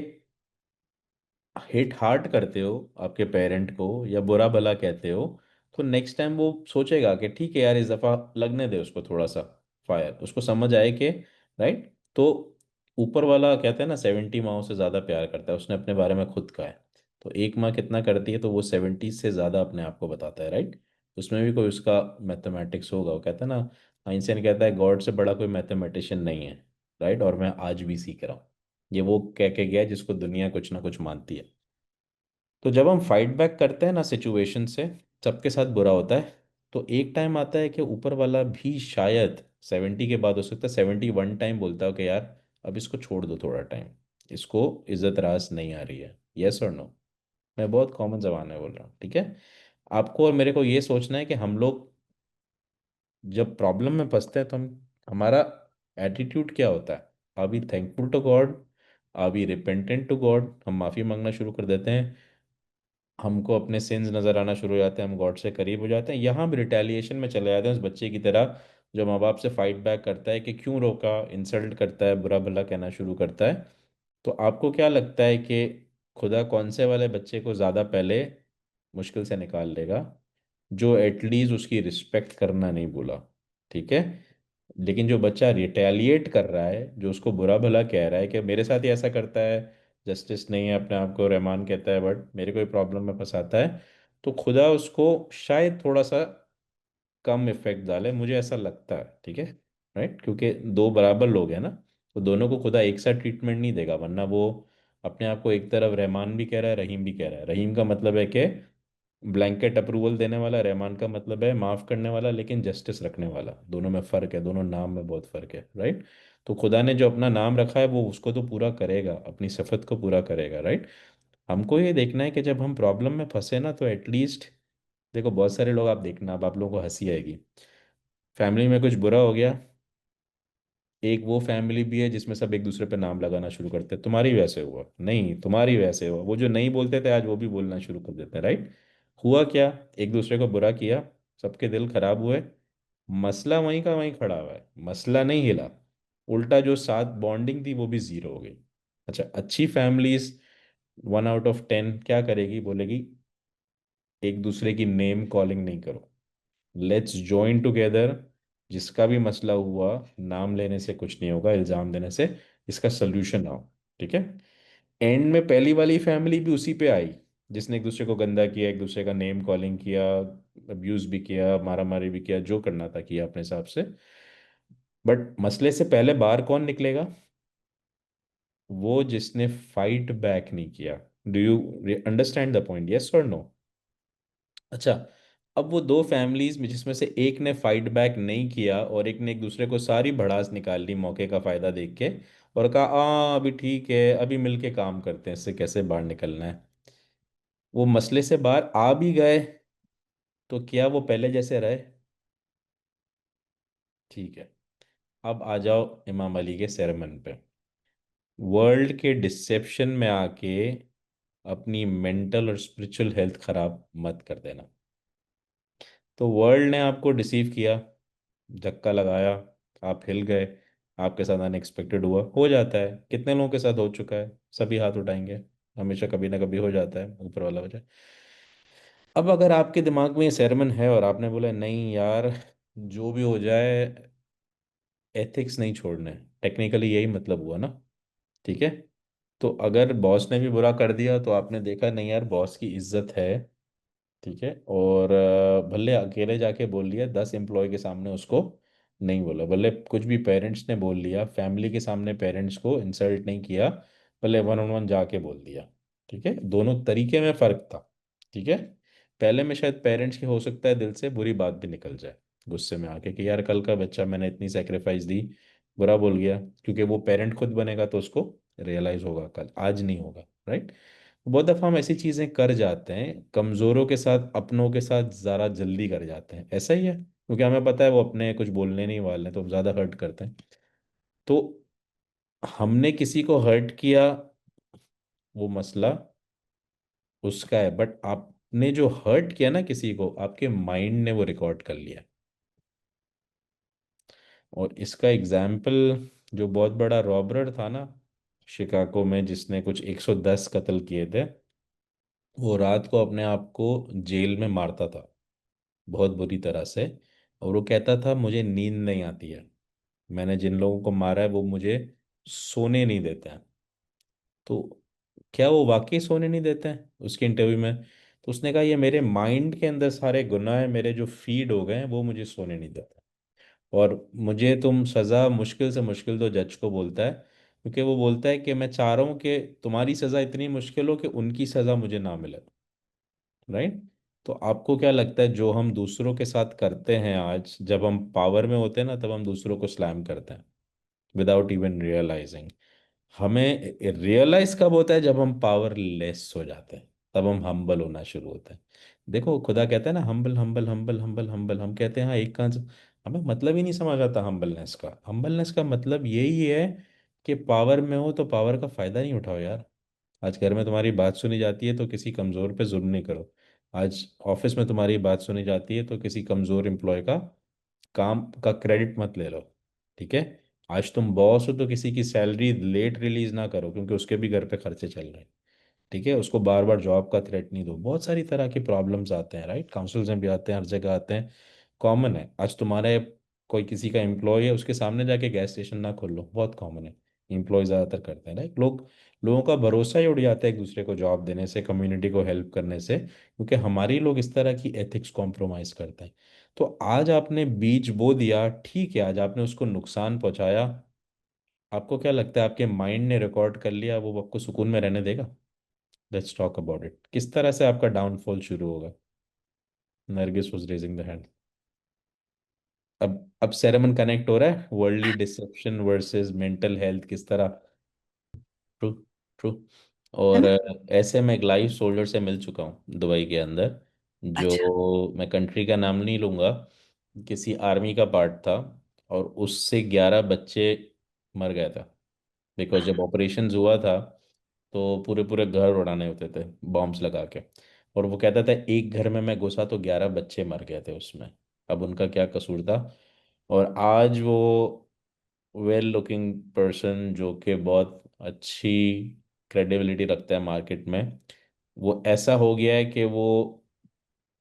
हिट हार्ट करते हो आपके पेरेंट को या बुरा भला कहते हो, तो नेक्स्ट टाइम वो सोचेगा कि ठीक है यार, इस दफ़ा लगने दे उसको थोड़ा सा फायर, उसको समझ आए कि, राइट? तो ऊपर वाला कहते हैं ना, 70 माओ से ज़्यादा प्यार करता है, उसने अपने बारे में खुद कहा है। तो एक माँ कितना करती है, तो वो 70 से ज़्यादा अपने आप को बताता है, राइट? उसमें भी कोई उसका मैथमेटिक्स होगा, वो कहता है ना, आइंस्टाइन कहता है गॉड से बड़ा कोई मैथमेटिशियन नहीं है, राइट? और मैं आज भी सीख रहा हूँ। ये वो कह के गया है जिसको दुनिया कुछ ना कुछ मानती है। तो जब हम फाइट बैक करते हैं ना सिचुएशन से, सबके साथ बुरा होता है। तो एक टाइम आता है कि ऊपर वाला भी शायद 70 के बाद, हो सकता है 71 टाइम बोलता हो कि यार अब इसको छोड़ दो थोड़ा टाइम, इसको इज्जत रास नहीं आ रही है, यस और नो। मैं बहुत कॉमन जबान में बोल रहा हूँ, ठीक है। आपको और मेरे को ये सोचना है कि हम लोग जब प्रॉब्लम में फंसते हैं तो हम, हमारा एटीट्यूड क्या होता है? Are we thankful to God? Are we repentant to God? हम माफ़ी मांगना शुरू कर देते हैं, हमको अपने सिंस नजर आना शुरू हो जाते हैं, हम गॉड से करीब हो जाते हैं, यहाँ भी रिटेलिएशन में चले जाते हैं उस बच्चे की तरह जो माँ बाप से फाइट बैक करता है कि क्यों रोका, इंसल्ट करता है, बुरा भला कहना शुरू करता है। तो आपको क्या लगता है कि खुदा कौन से वाले बच्चे को ज़्यादा पहले मुश्किल से निकाल लेगा? जो एटलीस्ट उसकी रिस्पेक्ट करना नहीं भूला, ठीक है। लेकिन जो बच्चा रिटेलिएट कर रहा है, जो उसको बुरा भला कह रहा है कि मेरे साथ ही ऐसा करता है, जस्टिस नहीं है, अपने आप को रहमान कहता है, बट मेरे कोई प्रॉब्लम में फंसाता है, तो खुदा उसको शायद थोड़ा सा कम इफेक्ट डाले, मुझे ऐसा लगता है, ठीक है, राइट? क्योंकि दो बराबर लोग हैं ना, तो दोनों को खुदा एक साथ ट्रीटमेंट नहीं देगा, वरना वो अपने आप को एक तरफ रहमान भी कह रहा है, रहीम भी कह रहा है। रहीम का मतलब है कि ब्लैंकेट अप्रूवल देने वाला, रहमान का मतलब है माफ करने वाला लेकिन जस्टिस रखने वाला। दोनों में फर्क है, दोनों नाम में बहुत फर्क है, राइट? तो खुदा ने जो अपना नाम रखा है वो उसको तो पूरा करेगा, अपनी सिफत को पूरा करेगा, राइट? हमको ये देखना है कि जब हम प्रॉब्लम में फंसे ना, तो एटलीस्ट देखो, बहुत सारे लोग, आप देखना, अब आप लोगों को हंसी आएगी, फैमिली में कुछ बुरा हो गया, एक वो फैमिली भी है जिसमें सब एक दूसरे पे नाम लगाना शुरू करते हैं, तुम्हारी वजह से हुआ, नहीं तुम्हारी वजह से हुआ, वो जो नहीं बोलते थे आज वो भी बोलना शुरू कर देते हैं, राइट? हुआ क्या? एक दूसरे को बुरा किया, सबके दिल खराब हुए, मसला वहीं का वहीं खड़ा हुआ है, मसला नहीं हिला, उल्टा जो साथ बॉन्डिंग थी वो भी जीरो हो गई। अच्छा, अच्छी फैमिलीज 1 आउट ऑफ 10 क्या करेगी, बोलेगी एक दूसरे की नेम कॉलिंग नहीं करो, लेट्स जॉइन टुगेदर, जिसका भी मसला हुआ, नाम लेने से कुछ नहीं होगा, इल्ज़ाम देने से, इसका सल्यूशन आओ, ठीक है। एंड में पहली वाली फैमिली भी उसी पे आई, जिसने एक दूसरे को गंदा किया, एक दूसरे का नेम कॉलिंग किया, अब्यूज भी किया, मारा मारी भी किया, जो करना था किया अपने हिसाब से। बट मसले से पहले बाहर कौन निकलेगा? वो जिसने फाइट बैक नहीं किया। Do you understand the point, yes और नो? अच्छा, अब वो दो फैमिलीज में जिसमें से एक ने फाइट बैक नहीं किया और एक ने एक दूसरे को सारी भड़ास निकाल ली मौके का फायदा देख के, और कहा अभी ठीक है, अभी मिलके काम करते हैं, इससे कैसे बाहर निकलना है। वो मसले से बाहर आ भी गए, तो क्या वो पहले जैसे रहे? ठीक है। अब आ जाओ इमाम अली के सरमन पे। वर्ल्ड के डिसेप्शन में आके अपनी मेंटल और स्पिरिचुअल हेल्थ खराब मत कर देना। तो वर्ल्ड ने आपको डिसीव किया, धक्का लगाया, आप हिल गए, आपके साथ अनएक्सपेक्टेड हुआ, हो जाता है, कितने लोगों के साथ हो चुका है, सभी हाथ उठाएंगे, हमेशा कभी ना कभी हो जाता है, ऊपर वाला वजह। अब अगर आपके दिमाग में ये सेरमन है और आपने बोला नहीं यार, जो भी हो जाए, एथिक्स नहीं छोड़ने, टेक्निकली यही मतलब हुआ ना, ठीक है। तो अगर बॉस ने भी बुरा कर दिया तो आपने देखा नहीं यार, बॉस की इज्जत है, ठीक है, और भले अकेले जाके बोल लिया, 10 एम्प्लॉय के सामने उसको नहीं बोला, भले कुछ भी पेरेंट्स ने बोल लिया, फैमिली के सामने पेरेंट्स को इंसल्ट नहीं किया, भले 1 ऑन 1 जाके बोल दिया, ठीक है, दोनों तरीके में फ़र्क था, ठीक है। पहले में शायद पेरेंट्स के हो सकता है दिल से बुरी बात भी निकल जाए, गुस्से में आके कि यार कल का बच्चा, मैंने इतनी सेक्रीफाइस दी, बुरा बोल गया, क्योंकि वो पेरेंट खुद बनेगा तो उसको रियलाइज होगा, कल आज नहीं होगा, राइट? बहुत दफ़ा हम ऐसी चीज़ें कर जाते हैं, कमज़ोरों के साथ, अपनों के साथ ज़रा जल्दी कर जाते हैं, ऐसा ही है, क्योंकि हमें पता है वो अपने कुछ बोलने नहीं वाले हैं, तो हम ज़्यादा हर्ट करते हैं। तो हमने किसी को हर्ट किया, वो मसला उसका है, बट आपने जो हर्ट किया ना किसी को, आपके माइंड ने वो रिकॉर्ड कर लिया। और इसका एग्जाम्पल, जो बहुत बड़ा रॉबरर था ना शिकागो में, जिसने कुछ 110 कत्ल किए थे, वो रात को अपने आप को जेल में मारता था, बहुत बुरी तरह से। और वो कहता था मुझे नींद नहीं आती है, मैंने जिन लोगों को मारा है वो मुझे सोने नहीं देते हैं। तो क्या वो वाकई सोने नहीं देते हैं उसके इंटरव्यू में? तो उसने कहा ये मेरे माइंड के अंदर सारे गुनाह मेरे जो फीड हो गए हैं वो मुझे सोने नहीं देते। और मुझे तुम सज़ा मुश्किल से मुश्किल तो जज को बोलता है, क्योंकि वो बोलता है कि मैं चाह रहा हूँ कि तुम्हारी सज़ा इतनी मुश्किल हो कि उनकी सज़ा मुझे ना मिले। राइट? तो आपको क्या लगता है जो हम दूसरों के साथ करते हैं, आज जब हम पावर में होते हैं ना, तब हम दूसरों को स्लैम करते हैं विदाउट इवन रियलाइजिंग। हमें रियलाइज कब होता है? जब हम पावरलेस हो जाते हैं, तब हम हम्बल होना शुरू होते हैं। देखो खुदा कहता है ना, humble humble humble humble humble, हम कहते हैं हाँ एक कान से। हमें मतलब ही नहीं समझ आता हम्बलनेस का। हम्बलनेस का मतलब यही है कि पावर में हो तो पावर का फायदा नहीं उठाओ यार। आज घर में तुम्हारी बात सुनी जाती है तो किसी कमज़ोर पे जुल्म नहीं करो। आज ऑफिस में तुम्हारी बात सुनी जाती है तो किसी कमज़ोर एम्प्लॉय का काम का क्रेडिट मत ले लो। ठीक है? आज तुम बॉस हो तो किसी की सैलरी लेट रिलीज ना करो, क्योंकि उसके भी घर पे खर्चे चल रहे हैं। ठीक है? उसको बार बार जॉब का थ्रेट नहीं दो। बहुत सारी तरह की प्रॉब्लम्स आते हैं, राइट? काउंसिल्स में भी आते हैं, हर जगह आते हैं। कॉमन है। आज तुम्हारे कोई किसी का एम्प्लॉय है, उसके सामने जाके गैस स्टेशन ना खोल लो, बहुत कॉमन है। एम्प्लॉय ज़्यादातर करते हैं, राइट? लोगों का भरोसा ही उड़ जाता है एक दूसरे को जॉब देने से, कम्युनिटी को हेल्प करने से, क्योंकि हमारे लोग इस तरह की एथिक्स कॉम्प्रोमाइज़ करते हैं। तो आज आपने बीज बो दिया, ठीक है, आज आपने उसको नुकसान पहुंचाया। आपको क्या लगता है आपके माइंड ने रिकॉर्ड कर लिया, वो आपको सुकून में रहने देगा? लेट्स टॉक अबाउट इट, किस तरह से आपका डाउनफॉल शुरू होगा? Nargis was raising the hand. अब सेरेमन कनेक्ट हो रहा है, worldly deception versus mental health किस तरह। ट्रू। ट्रू। और हम्म। ऐसे मैं एक लाइव सोल्जर से मिल चुका हूँ दुबई के अंदर, अच्छा। जो मैं कंट्री का नाम नहीं लूँगा, किसी आर्मी का पार्ट था। और उससे 11 बच्चे मर गए थे, बिकॉज जब ऑपरेशन हुआ था तो पूरे पूरे घर उड़ाने होते थे बॉम्ब्स लगा के। और वो कहता था एक घर में मैं घुसा तो 11 बच्चे मर गए थे उसमें। अब उनका क्या कसूर था? और आज वो वेल लुकिंग पर्सन, जो कि बहुत अच्छी क्रेडिबिलिटी रखता है मार्केट में, वो ऐसा हो गया है कि वो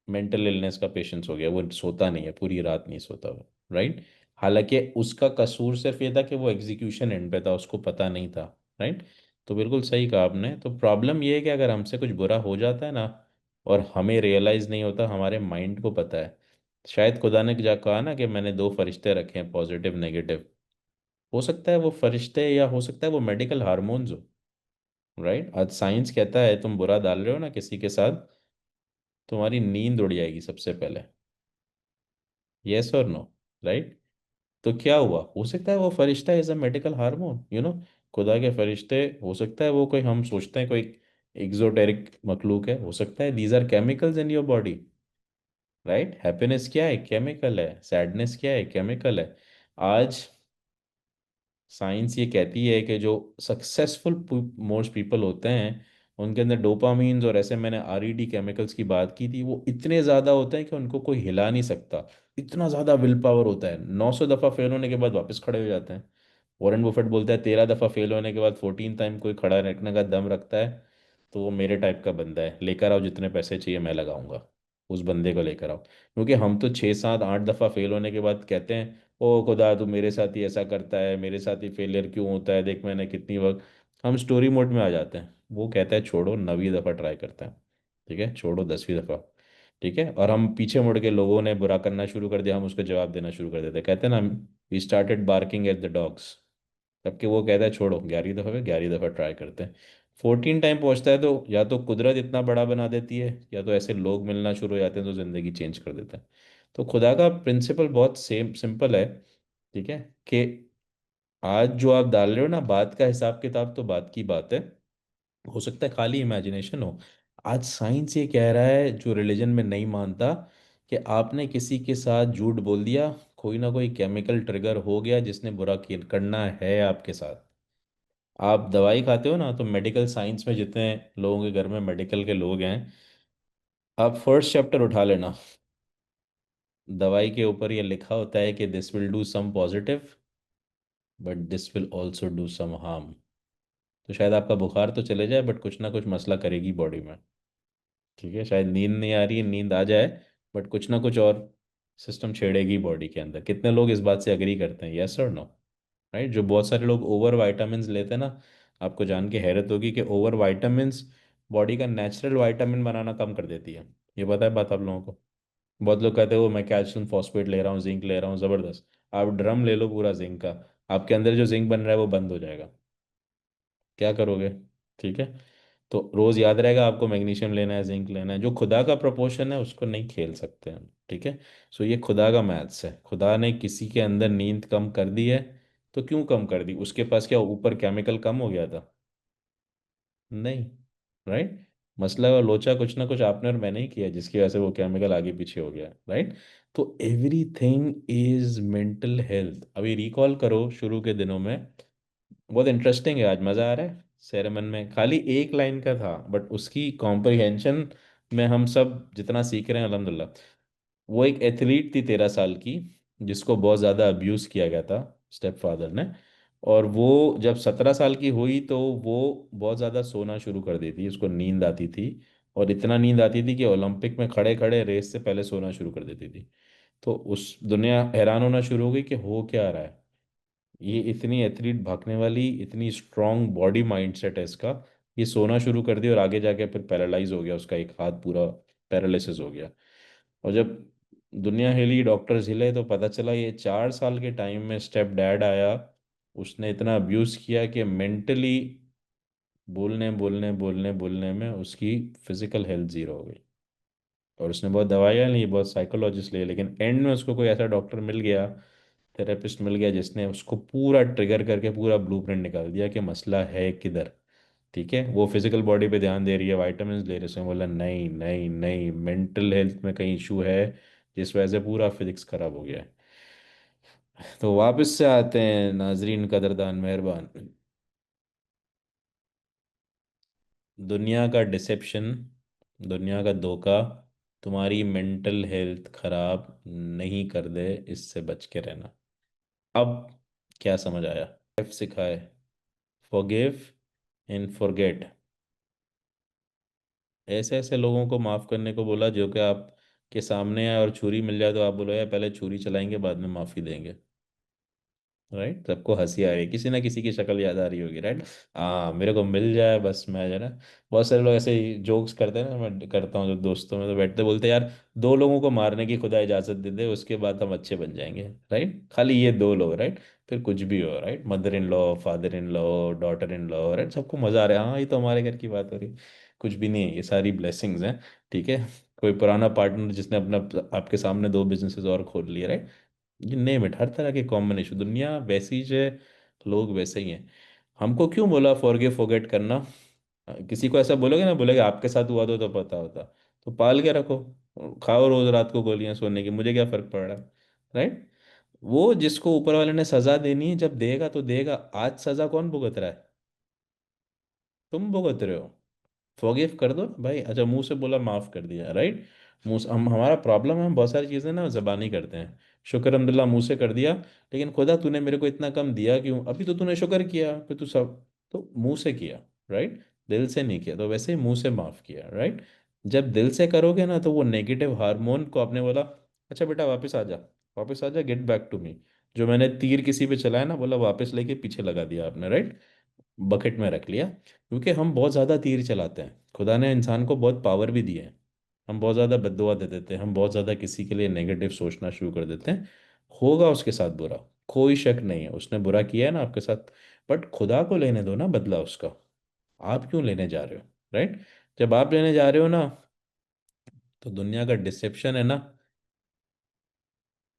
मेंटल इलनेस का पेशेंस हो गया, वो सोता नहीं है, पूरी रात नहीं सोता वो। राइट? हालांकि उसका कसूर सिर्फ ये था कि वो एग्जीक्यूशन एंड पे था, उसको पता नहीं था। राइट? तो बिल्कुल सही कहा आपने। तो प्रॉब्लम ये है कि अगर हमसे कुछ बुरा हो जाता है ना, और हमें रियलाइज नहीं होता, हमारे माइंड को पता है। शायद खुदा ने जा कहा ना कि मैंने दो फरिश्ते रखे हैं, पॉजिटिव नेगेटिव। हो सकता है वो फरिश्ते, या हो सकता है वो मेडिकल हार्मोन्स हो। राइट? आज साइंस कहता है तुम बुरा डाल रहे हो ना किसी के साथ, तुम्हारी नींद उड़ जाएगी सबसे पहले। यस और नो? राइट? तो क्या हुआ? हो सकता है वो फरिश्ता इज अ मेडिकल हार्मोन, खुदा के फरिश्ते। हो सकता है वो कोई, हम सोचते हैं कोई एग्जोटेरिक मखलूक है, हो सकता है these are chemicals in your body. Right? Happiness क्या है? केमिकल है। सैडनेस क्या है? केमिकल है। आज साइंस ये कहती है कि जो सक्सेसफुल मोस्ट पीपल होते हैं, उनके अंदर डोपामीन्स और ऐसे, मैंने आरईडी केमिकल्स की बात की थी, वो इतने ज़्यादा होते हैं कि उनको कोई हिला नहीं सकता। इतना ज़्यादा विल पावर होता है, 900 दफ़ा फेल होने के बाद वापस खड़े हो जाते हैं। वॉरेन बुफेट बोलता है 13 दफ़ा फेल होने के बाद 14 टाइम कोई खड़ा रखने का दम रखता है, तो वो मेरे टाइप का बंदा है। लेकर आओ जितने पैसे चाहिए, मैं लगाऊंगा। उस बंदे को लेकर आओ, क्योंकि हम तो 6 7 8 दफ़ा फेल होने के बाद कहते हैं ओ खुदा तू मेरे साथ ही ऐसा करता है, मेरे साथ ही फेलियर क्यों होता है, देख मैंने कितनी वक्त। हम स्टोरी मोड में आ जाते हैं। वो कहता है छोड़ो, 9वीं दफ़ा ट्राई करता है। ठीक है, छोड़ो 10वीं दफ़ा। ठीक है, और हम पीछे मुड़ के, लोगों ने बुरा करना शुरू कर दिया, हम उसको जवाब देना शुरू कर देते हैं। कहते हैं ना, we started barking at the dogs. जबकि वो कहता है छोड़ो, 11वीं दफ़ा पे 11वीं दफ़ा ट्राई करते हैं। 14 टाइम पहुंचता है तो या तो कुदरत इतना बड़ा बना देती है, या तो ऐसे लोग मिलना शुरू हो जाते हैं तो ज़िंदगी चेंज कर देता है। तो खुदा का प्रिंसिपल बहुत सेम सिंपल है। ठीक है? कि आज जो आप डाल रहे हो ना, बात का हिसाब किताब तो बात की बात है, हो सकता है खाली इमेजिनेशन हो। आज साइंस ये कह रहा है, जो रिलीजन में नहीं मानता, कि आपने किसी के साथ झूठ बोल दिया, कोई ना कोई केमिकल ट्रिगर हो गया जिसने बुरा करना है आपके साथ। आप दवाई खाते हो ना, तो मेडिकल साइंस में जितने लोगों के घर में मेडिकल के लोग हैं, आप फर्स्ट चैप्टर उठा लेना, दवाई के ऊपर ये लिखा होता है कि this will do some positive, but this will also do some harm. तो शायद आपका बुखार तो चले जाए, बट कुछ ना कुछ मसला करेगी बॉडी में। ठीक है, शायद नींद नहीं आ रही है, नींद आ जाए, बट कुछ ना कुछ और सिस्टम छेड़ेगी बॉडी के अंदर। कितने लोग इस बात से अग्री करते हैं, यस और नो? राइट। जो बहुत सारे लोग ओवर वाइटामिन लेते हैं ना, आपको जान के हैरत होगी कि ओवर वाइटामिन बॉडी का नेचुरल वाइटामिन बनाना कम कर देती है। ये पता है बात आप लोगों को? बहुत लोग कहते हैं वो मैं कैल्शियम फॉस्फेट ले रहा हूँ, जिंक ले रहा हूँ, ज़बरदस्त। आप ड्रम ले लो पूरा जिंक का, आपके अंदर जो जिंक बन रहा है वो बंद हो जाएगा। क्या करोगे? ठीक है। तो रोज याद रहेगा आपको, मैग्नीशियम लेना है, जिंक लेना है, जो खुदा का प्रोपोर्शन है उसको नहीं खेल सकते हम। ठीक है। सो ये खुदा का मैथ्स है। खुदा ने किसी के अंदर नींद कम कर दी है, तो क्यों कम कर दी? उसके पास क्या ऊपर केमिकल कम हो गया था? नहीं। राइट। मसला और लोचा कुछ ना कुछ आपने और मैंने ही किया, जिसकी वजह से वो केमिकल आगे पीछे हो गया। राइट। तो एवरीथिंग इज मेंटल हेल्थ। अभी रिकॉल करो शुरू के दिनों में, बहुत इंटरेस्टिंग है। आज मज़ा आ रहा है। सेरेमन में खाली एक लाइन का था, बट उसकी कॉम्प्रिहेंशन में हम सब जितना सीख रहे हैं, अल्हम्दुलिल्लाह। वो एक एथलीट थी 13 साल की, जिसको बहुत ज़्यादा अब्यूज़ किया गया था स्टेप फादर ने। और वो जब 17 साल की हुई, तो वो बहुत ज़्यादा सोना शुरू कर दी थी, उसको नींद आती थी। और इतना नींद आती थी कि ओलंपिक में खड़े खड़े रेस से पहले सोना शुरू कर देती थी। तो उस दुनिया हैरान होना शुरू हो गई कि हो क्या रहा है। ये इतनी एथलीट भागने वाली, इतनी स्ट्रांग बॉडी माइंडसेट है इसका, ये सोना शुरू कर दिया और आगे जाके फिर पैरालाइज हो गया, उसका एक हाथ पूरा पैरालिसिस हो गया। और जब दुनिया हिली, डॉक्टर्स हिले, तो पता चला ये 4 साल के टाइम में स्टेप डैड आया, उसने इतना अब्यूज़ किया कि मेंटली बोलने बोलने बोलने बोलने में उसकी फिजिकल हेल्थ जीरो हो गई। और उसने बहुत दवाइयाँ ली, बहुत साइकोलॉजिस्ट लिए, लेकिन एंड में उसको कोई ऐसा डॉक्टर मिल गया, थेरेपिस्ट मिल गया, जिसने उसको पूरा ट्रिगर करके पूरा ब्लूप्रिंट निकाल दिया कि मसला है किधर। ठीक है, वो फिजिकल बॉडी पे ध्यान दे रही है, वाइटामिन ले रही है, उसने बोला नहीं नहीं नहीं, मेंटल हेल्थ में कहीं इशू है, जिस वजह से पूरा फिजिक्स खराब हो गया है। तो वापस से आते हैं, नाजरीन कदरदान मेहरबान। दुनिया का डिसेप्शन, दुनिया का धोखा तुम्हारी मेंटल हेल्थ खराब नहीं कर दे, इससे बच के रहना। अब क्या समझ आया? F सिखाए, फॉरगिव एंड फॉरगेट। ऐसे ऐसे लोगों को माफ़ करने को बोला, जो कि आप के सामने आए और छुरी मिल जाए तो आप बोलो यार पहले छुरी चलाएंगे बाद में माफ़ी देंगे। राइट। सबको हंसी आ रही है, किसी ना किसी की शक्ल याद आ रही होगी। राइट। हाँ, मेरे को मिल जाए बस, मैं जो है ना, बहुत सारे लोग ऐसे ही जोक्स करते हैं ना, मैं करता हूँ जब दोस्तों में, तो बैठते बोलते हैं यार, 2 लोगों को मारने की खुदा इजाज़त दे दे, उसके बाद हम अच्छे बन जाएंगे। राइट, खाली ये 2 लोग। राइट। फिर कुछ भी हो, right, mother in law, father in law, daughter in law, right, सबको मज़ा आ रहा है, हाँ ये तो हमारे घर की बात हो रही है। कुछ भी नहीं है, ये सारी ब्लेसिंग्स हैं। ठीक है। कोई पुराना पार्टनर जिसने अपना आपके सामने 2 बिजनेसेस और खोल लिए, राइट, ये नेम इट, हर तरह के कॉम्बिनेशन, दुनिया वैसी ही है, लोग वैसे ही हैं। हमको क्यों बोला फॉरगिव फॉरगेट करना? किसी को ऐसा बोलोगे ना, बोलेगे आपके साथ हुआ तो पता होता। तो पाल के रखो, खाओ रोज रात को गोलियां सोने की, मुझे क्या फर्क पड़ रहा है? राइट। वो जिसको ऊपर वाले ने सजा देनी है, जब देगा तो देगा। आज सजा कौन भुगत रहा है? तुम भुगत रहे हो। फॉरगिव कर दो भाई। अच्छा, मुंह से बोला माफ कर दिया, राइट। मुंह से हम, हमारा प्रॉब्लम है, हम बहुत सारी चीज़ें ना जबानी करते हैं। शुक्र अल्हम्दुलिल्लाह मुंह से कर दिया, लेकिन खुदा तूने मेरे को इतना कम दिया क्यों? अभी तो तूने शुक्र किया, फिर तू सब तो मुंह से किया, राइट, दिल से नहीं किया। तो वैसे ही मुंह से माफ किया, राइट। जब दिल से करोगे ना, तो वो नेगेटिव हार्मोन को आपने बोला, अच्छा बेटा वापस आ जा, वापस आ जा, गेट बैक टू मी। जो मैंने तीर किसी पे चलाया ना, बोला वापस लेके पीछे लगा दिया आपने, राइट, बकेट में रख लिया। क्योंकि हम बहुत ज़्यादा तीर चलाते हैं। खुदा ने इंसान को बहुत पावर भी दी है, हम बहुत ज़्यादा बद्दुआ दे देते हैं, हम बहुत ज़्यादा किसी के लिए नेगेटिव सोचना शुरू कर देते हैं। होगा उसके साथ बुरा, कोई शक नहीं है, उसने बुरा किया है ना आपके साथ, बट खुदा को लेने दो ना बदला उसका। आप क्यों लेने जा रहे हो? राइट। जब आप लेने जा रहे हो ना, तो दुनिया का डिसेप्शन है ना,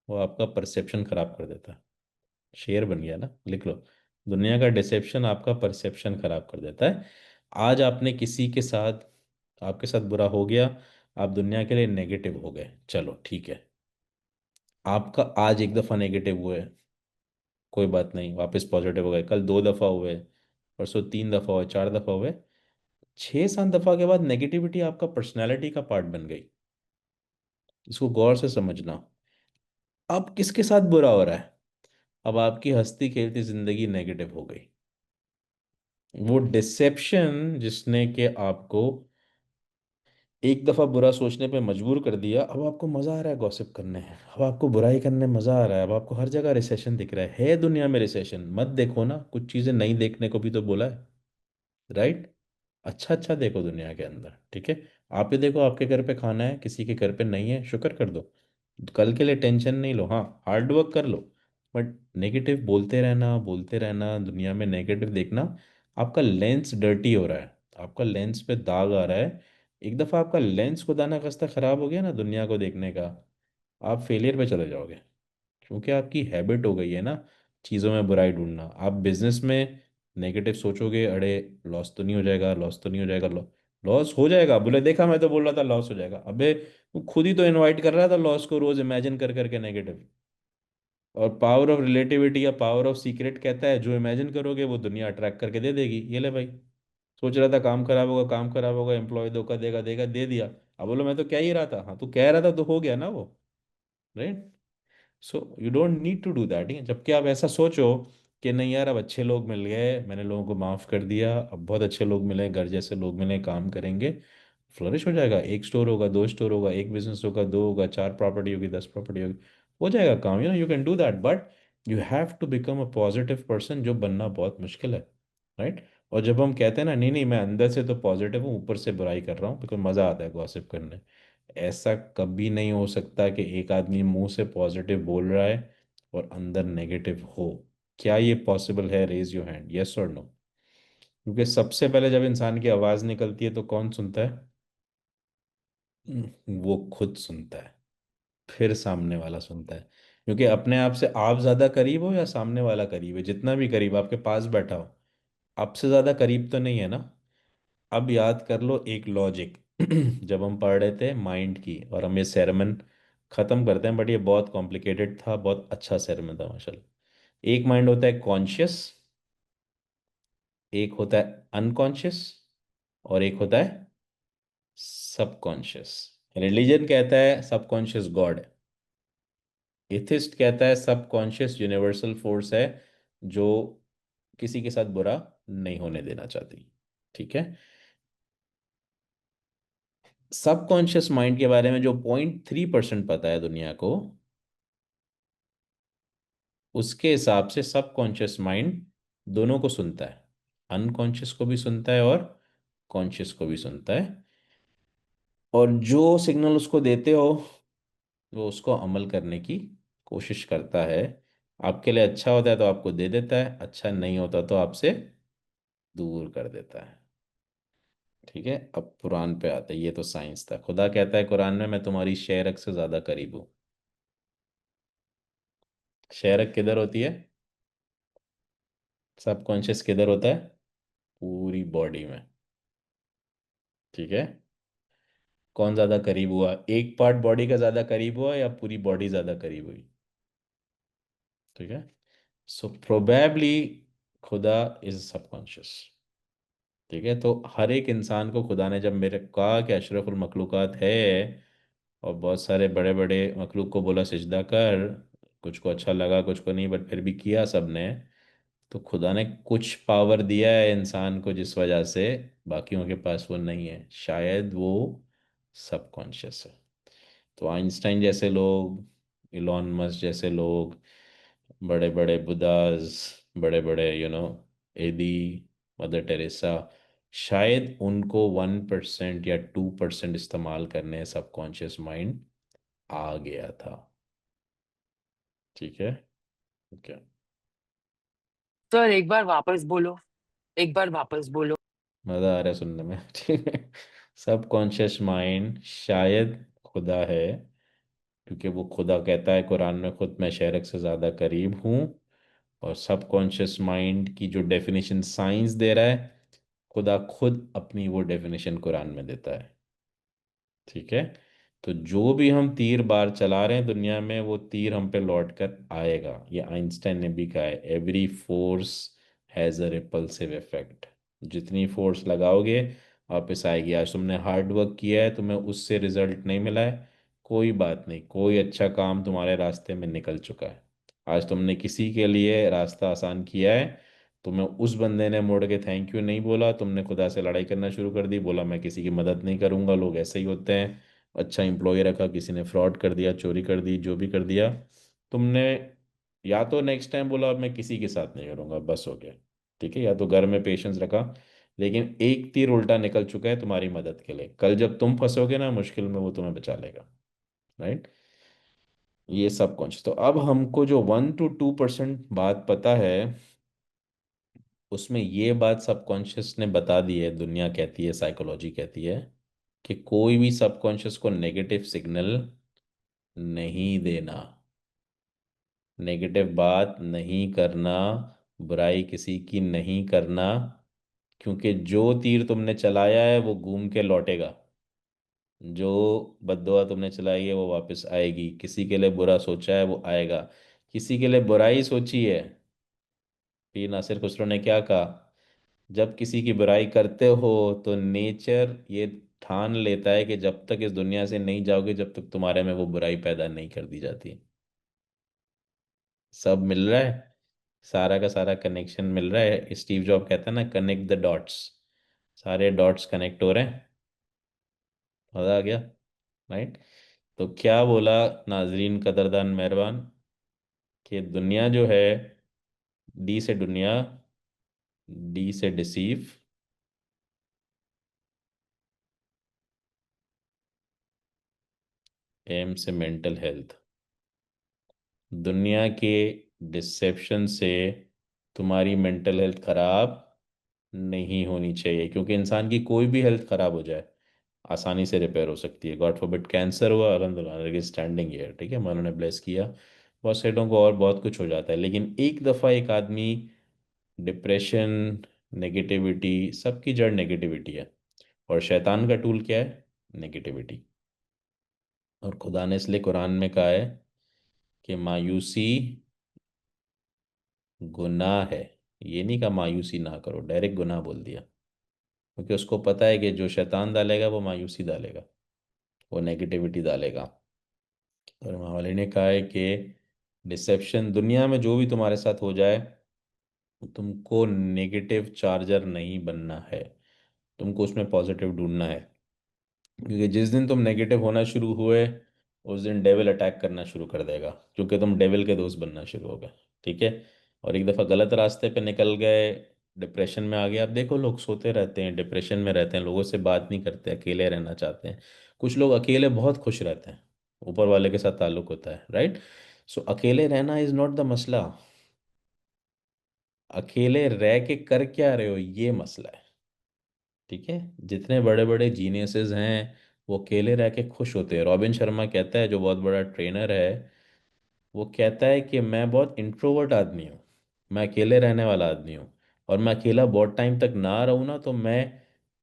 वो आपका परसेप्शन खराब कर देता है। शेर बन गया ना, लिख लो। दुनिया का डिसेप्शन आपका परसेप्शन खराब कर देता है। आज आपने किसी के साथ, आपके साथ बुरा हो गया, आप दुनिया के लिए नेगेटिव हो गए, चलो ठीक है। आपका आज एक दफ़ा नेगेटिव हुए, कोई बात नहीं, वापस पॉजिटिव हो गए, कल दो दफ़ा हुए, परसों तीन दफ़ा हुए, चार दफ़ा हुए, छः सात दफ़ा के बाद नेगेटिविटी आपका पर्सनैलिटी का पार्ट बन गई। इसको गौर से समझना। अब किसके साथ बुरा हो रहा है? अब आपकी हंसती खेलती जिंदगी नेगेटिव हो गई। वो डिसेप्शन जिसने कि आपको एक दफा बुरा सोचने पे मजबूर कर दिया, अब आपको मजा आ रहा है गॉसिप करने, अब आपको बुराई करने में मजा आ रहा है, अब आपको हर जगह रिसेशन दिख रहा है दुनिया में रिसेशन मत देखो ना, कुछ चीजें नहीं देखने को भी तो बोला है, राइट? अच्छा अच्छा देखो दुनिया के अंदर, ठीक है। आप ही देखो, आपके घर पे खाना है, किसी के घर पे नहीं है, शुक्र कर दो, कल के लिए टेंशन नहीं लो, हाँ हार्ड वर्क कर लो। बट नेगेटिव बोलते रहना दुनिया में, नेगेटिव देखना, आपका लेंस डर्टी हो रहा है, आपका लेंस पे दाग आ रहा है। एक दफ़ा आपका लेंस खुदा ना खास्ता ख़राब हो गया ना दुनिया को देखने का, आप फेलियर पे चले जाओगे। क्योंकि आपकी हैबिट हो गई है ना चीज़ों में बुराई ढूंढना। आप बिजनेस में नेगेटिव सोचोगे, अरे लॉस तो नहीं हो जाएगा, लॉस तो नहीं हो जाएगा, लॉस हो जाएगा, बोले देखा मैं तो बोल रहा था लॉस हो जाएगा, अबे वो खुद ही तो इनवाइट कर रहा था लॉस को रोज इमेजिन कर करके नेगेटिव। और पावर ऑफ रिलेटिविटी या पावर ऑफ सीक्रेट कहता है जो इमेजिन करोगे वो दुनिया अट्रैक्ट करके दे देगी। ये ले भाई, सोच रहा था काम खराब होगा, काम खराब होगा, एम्प्लॉय धोखा देगा देगा, दे दिया। अब बोलो मैं तो कह ही रहा था, हाँ तू कह रहा था तो हो गया ना वो, right? So you don't need to do that. जबकि आप ऐसा सोचो कि नहीं यार अब अच्छे लोग मिल गए, मैंने लोगों को माफ़ कर दिया, अब बहुत अच्छे लोग मिले, घर जैसे लोग मिले, काम करेंगे, फ्लरिश हो जाएगा, एक स्टोर होगा, दो स्टोर होगा, एक बिजनेस होगा, दो होगा, चार प्रॉपर्टी होगी, 10 प्रॉपर्टी होगी, हो जाएगा काम। You can do that, but you have to become a positive person, जो बनना बहुत मुश्किल है, राइट? और जब हम कहते हैं ना नहीं नहीं मैं अंदर से तो पॉजिटिव हूँ, ऊपर से बुराई कर रहा हूँ, बिकॉज मज़ा आता है गॉसिप करने, ऐसा कभी नहीं हो सकता कि एक आदमी मुंह से पॉजिटिव बोल रहा है और अंदर नेगेटिव हो। क्या ये पॉसिबल है? रेज योर हैंड, यस और नो। क्योंकि सबसे पहले जब इंसान की आवाज़ निकलती है तो कौन सुनता है? वो खुद सुनता है, फिर सामने वाला सुनता है। क्योंकि अपने आप से आप ज़्यादा करीब हो या सामने वाला करीब है, जितना भी करीब आपके पास बैठा हो, आपसे ज़्यादा करीब तो नहीं है ना। अब याद कर लो एक लॉजिक जब हम पढ़ रहे थे माइंड की, और हम ये सेरेमन ख़त्म करते हैं, बट ये बहुत कॉम्प्लिकेटेड था, बहुत अच्छा सेरेमन था माशाल्लाह। एक माइंड होता है कॉन्शियस, एक होता है अनकॉन्शियस, और एक होता है सबकॉन्शियस। रिलीजन कहता है सबकॉन्शियस गॉड है, एथिस्ट कहता है सबकॉन्शियस यूनिवर्सल फोर्स है, जो किसी के साथ बुरा नहीं होने देना चाहती, ठीक है। सबकॉन्शियस माइंड के बारे में जो 0.3% पता है दुनिया को, उसके हिसाब से सबकॉन्शियस माइंड दोनों को सुनता है, अनकॉन्शियस को भी सुनता है और कॉन्शियस को भी सुनता है। और जो सिग्नल उसको देते हो वो उसको अमल करने की कोशिश करता है। आपके लिए अच्छा होता है तो आपको दे देता है, अच्छा नहीं होता तो आपसे दूर कर देता है, ठीक है। अब कुरान पे आते हैं, ये तो साइंस था। खुदा कहता है कुरान में, मैं तुम्हारी शेरक से ज़्यादा करीब हूँ। शेरक किधर होती है? सबकॉन्शियस किधर होता है? पूरी बॉडी में, ठीक है। कौन ज़्यादा करीब हुआ? एक पार्ट बॉडी का ज़्यादा करीब हुआ या पूरी बॉडी ज़्यादा करीब हुई? ठीक है। सो प्रोबेबली खुदा इज सबकॉन्शियस, ठीक है। तो हर एक इंसान को खुदा ने जब मेरे कहा कि अशरफुल मखलूकात है, और बहुत सारे बड़े बड़े मखलूक को बोला सिजदा कर, कुछ को अच्छा लगा कुछ को नहीं, बट फिर भी किया सबने। तो खुदा ने कुछ पावर दिया है इंसान को जिस वजह से बाकियों के पास वो नहीं है, शायद वो सबकॉन्शियस है। तो आइंस्टाइन जैसे लोग, इलॉन मस्क जैसे लोग, बड़े बड़े बुदास, बड़े बड़े एदी, मदर टेरेसा, शायद उनको 1% या 2% इस्तेमाल करने सबकॉन्शियस माइंड आ गया था, ठीक है। ओके। सर एक बार वापस बोलो, एक बार वापस बोलो। मज़ा आ रहा है सुनने में ठीक है। सबकॉन्शियस माइंड शायद खुदा है, क्योंकि वो खुदा कहता है कुरान में, खुद मैं शेरक से ज़्यादा करीब हूँ। और सबकॉन्शियस माइंड की जो डेफिनेशन साइंस दे रहा है, खुदा खुद अपनी वो डेफिनेशन कुरान में देता है। ठीक है। तो जो भी हम तीर बार चला रहे हैं दुनिया में, वो तीर हम पे लौट कर आएगा। ये आइंस्टाइन ने भी कहा है, every force has a repulsive effect. जितनी फोर्स लगाओगे वापस आएगी। आज तुमने हार्ड वर्क किया है, तुम्हें उससे रिजल्ट नहीं मिला है, कोई बात नहीं, कोई अच्छा काम तुम्हारे रास्ते में निकल चुका है। आज तुमने किसी के लिए रास्ता आसान किया है, तुम्हें उस बंदे ने मुड़ के थैंक यू नहीं बोला, तुमने खुदा से लड़ाई करना शुरू कर दी, बोला मैं किसी की मदद नहीं करूंगा, लोग ऐसे ही होते हैं। अच्छा एम्प्लॉय रखा, किसी ने फ्रॉड कर दिया, चोरी कर दी, जो भी कर दिया तुमने, या तो नेक्स्ट टाइम बोला अब मैं किसी के साथ नहीं करूंगा, बस हो गया। ठीक है, या तो घर में पेशेंस रखा। लेकिन एक तीर उल्टा निकल चुका है तुम्हारी मदद के लिए, कल जब तुम फंसोगे ना मुश्किल में, वो तुम्हें बचा लेगा। राइट। ये सब कॉन्शियस। तो अब हमको जो 1 to 2% बात पता है, उसमें ये बात सबकॉन्शियस ने बता दी है, दुनिया कहती है, साइकोलॉजी कहती है कि कोई भी सबकॉन्शियस को नेगेटिव सिग्नल नहीं देना, नेगेटिव बात नहीं करना, बुराई किसी की नहीं करना, क्योंकि जो तीर तुमने चलाया है वो घूम के लौटेगा। जो बद्दुआ तुमने चलाई है वो वापस आएगी। किसी के लिए बुरा सोचा है वो आएगा। किसी के लिए बुराई सोची है, पी नासिर खुसरो ने क्या कहा, जब किसी की बुराई करते हो तो नेचर ये ठान लेता है कि जब तक इस दुनिया से नहीं जाओगे, जब तक तुम्हारे में वो बुराई पैदा नहीं कर दी जाती। सब मिल रहा है, सारा का सारा कनेक्शन मिल रहा है। स्टीव जॉब कहता है ना, कनेक्ट द डॉट्स। सारे डॉट्स कनेक्ट हो रहे हैं। मजा आ गया। राइट। तो क्या बोला नाजरीन कदरदान मेहरबान, कि दुनिया जो है, डी से दुनिया, डी से डिसीव, एम से मेंटल हेल्थ। दुनिया के डिसेप्शन से तुम्हारी मेंटल हेल्थ खराब नहीं होनी चाहिए, क्योंकि इंसान की कोई भी हेल्थ खराब हो जाए आसानी से रिपेयर हो सकती है। गॉड फॉरबिड कैंसर हुआ, अलहमदुलिल्लाह स्टैंडिंग है, ठीक है, उन्होंने ब्लेस किया। बहुत सेठों को और बहुत कुछ हो जाता है, लेकिन एक दफ़ा एक आदमी, डिप्रेशन, नेगेटिविटी, सबकी जड़ नेगेटिविटी है। और शैतान का टूल क्या है? नेगेटिविटी। और खुदा ने इसलिए कुरान में कहा है कि मायूसी गुनाह है। ये नहीं कहा मायूसी ना करो, डायरेक्ट गुनाह बोल दिया, क्योंकि उसको पता है कि जो शैतान डालेगा वो मायूसी डालेगा, वो नेगेटिविटी डालेगा। और वाले ने कहा है कि डिसेप्शन दुनिया में जो भी तुम्हारे साथ हो जाए, तुमको नेगेटिव चार्जर नहीं बनना है, तुमको उसमें पॉजिटिव ढूंढना है। क्योंकि जिस दिन तुम नेगेटिव होना शुरू हुए, उस दिन डेविल अटैक करना शुरू कर देगा, क्योंकि तुम डेविल के दोस्त बनना शुरू हो गए। ठीक है। और एक दफ़ा गलत रास्ते पे निकल गए, डिप्रेशन में आ गए। आप देखो, लोग सोते रहते हैं, डिप्रेशन में रहते हैं, लोगों से बात नहीं करते, अकेले रहना चाहते हैं। कुछ लोग अकेले बहुत खुश रहते हैं, ऊपर वाले के साथ ताल्लुक होता है। राइट। सो अकेले रहना इज़ नॉट द मसला, अकेले रह के कर क्या रहे हो ये मसला है। ठीक है। जितने बड़े बड़े जीनियसेस हैं वो अकेले रह के खुश होते हैं। रॉबिन शर्मा कहता है, जो बहुत बड़ा ट्रेनर है, वो कहता है कि मैं बहुत इंट्रोवर्ट आदमी हूँ, मैं अकेले रहने वाला आदमी हूँ, और मैं अकेला बहुत टाइम तक ना रहूँ ना, तो मैं,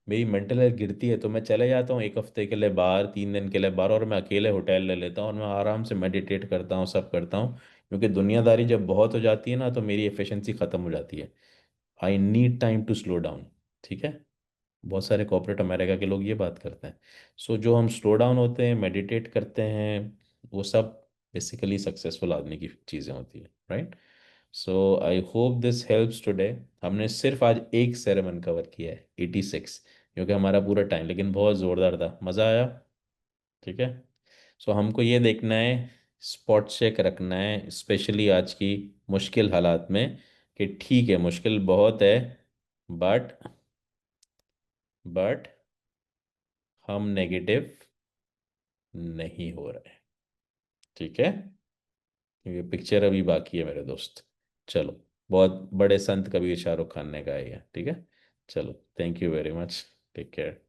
मेरी मेंटल हेल्थ गिरती है, तो मैं चले जाता हूँ एक हफ्ते के लिए बाहर, 3 दिन के लिए बाहर, और मैं अकेले होटल ले लेता हूँ, और मैं आराम से मेडिटेट करता हूँ, सब करता हूँ। क्योंकि दुनियादारी जब बहुत हो जाती है ना, तो मेरी एफिशिएंसी ख़त्म हो जाती है। I need time to slow down. ठीक है। बहुत सारे कॉर्पोरेट अमेरिका के लोग ये बात करते हैं। सो जो हम स्लो डाउन होते हैं, मेडिटेट करते हैं, वो सब बेसिकली सक्सेसफुल आदमी की चीज़ें होती है। Right. So I hope this helps today. हमने सिर्फ आज एक सेरेमन कवर किया है, 86, क्योंकि हमारा पूरा टाइम, लेकिन बहुत ज़ोरदार था, मज़ा आया। ठीक है। सो हमको ये देखना है, स्पॉट चेक रखना है, स्पेशली आज की मुश्किल हालात में, कि ठीक है मुश्किल बहुत है, बट बट हम नेगेटिव नहीं हो रहे। ठीक है। ये पिक्चर अभी बाकी है मेरे दोस्त। चलो, बहुत बड़े संत कबीर शाहरुख खान ने गाया है। ठीक है। चलो, thank you very much. Take care.